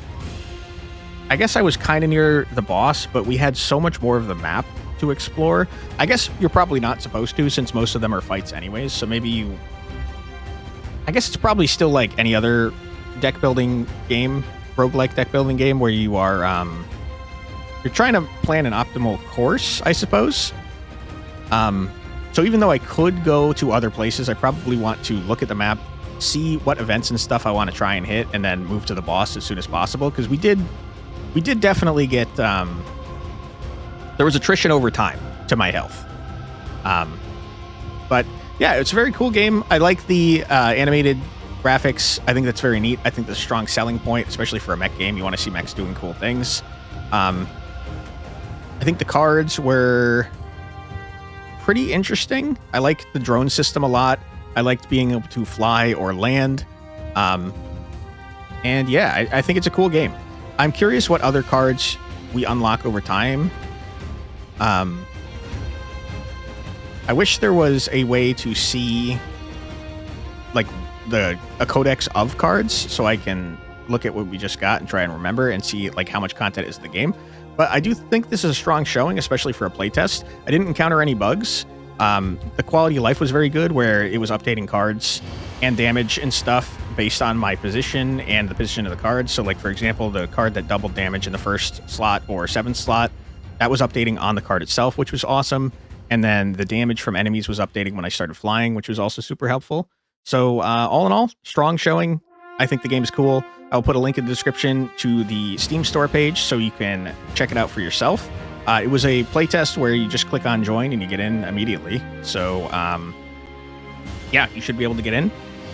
I guess I was kind of near the boss, but we had so much more of the map to explore. I guess you're probably not supposed to, since most of them are fights anyways, so maybe you... I guess it's probably still like any other deck building game, roguelike deck building game, where you are, you're trying to plan an optimal course, I suppose. So even though I could go to other places, I probably want to look at the map, see what events and stuff I want to try and hit, and then move to the boss as soon as possible, because we did definitely get, there was attrition over time to my health. But Yeah, it's a very cool game. I like the animated graphics. I think that's very neat. I think that's a strong selling point, especially for a mech game. You want to see mechs doing cool things. I think the cards were pretty interesting. I liked the drone system a lot. I liked being able to fly or land. And yeah, I think it's a cool game. I'm curious what other cards we unlock over time. I wish there was a way to see like a codex of cards so I can look at what we just got and try and remember and see like how much content is in the game. But I do think this is a strong showing, especially for a playtest. I didn't encounter any bugs. The quality of life was very good, where it was updating cards and damage and stuff based on my position and the position of the cards. So like, for example, the card that doubled damage in the first slot or 7th slot, that was updating on the card itself, which was awesome. And then the damage from enemies was updating when I started flying, which was also super helpful. So all in all, strong showing. I think the game is cool. I'll put a link in the description to the Steam store page so you can check it out for yourself. It was a playtest where you just click on join and you get in immediately. So yeah, you should be able to get in.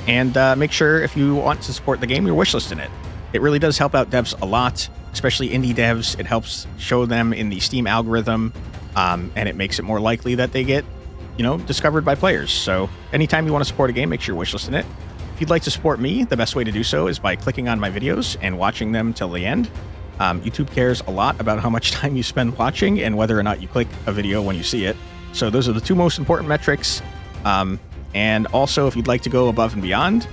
And make sure if you want to support the game, you're wishlisting it. It really does help out devs a lot, especially indie devs. It helps show them in the Steam algorithm, and it makes it more likely that they get, discovered by players. So anytime you want to support a game, make sure you're wishlisting it. If you'd like to support me, the best way to do so is by clicking on my videos and watching them till the end. YouTube cares a lot about how much time you spend watching and whether or not you click a video when you see it. So those are the two most important metrics. And also, if you'd like to go above and beyond,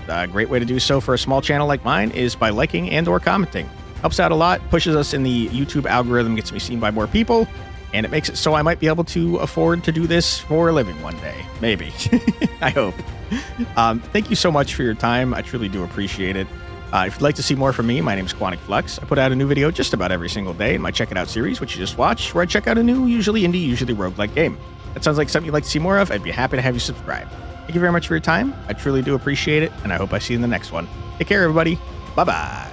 a great way to do so for a small channel like mine is by liking and or commenting. Helps out a lot, pushes us in the YouTube algorithm, gets me seen by more people, and it makes it so I might be able to afford to do this for a living one day. Maybe. I hope. Thank you so much for your time. I truly do appreciate it. If you'd like to see more from me, my name is Quantic Flux. I put out a new video just about every single day in my Check It Out series, which you just watched, where I check out a new, usually indie, usually roguelike game. That sounds like something you'd like to see more of. I'd be happy to have you subscribe. Thank you very much for your time. I truly do appreciate it, and I hope I see you in the next one. Take care, everybody. Bye-bye.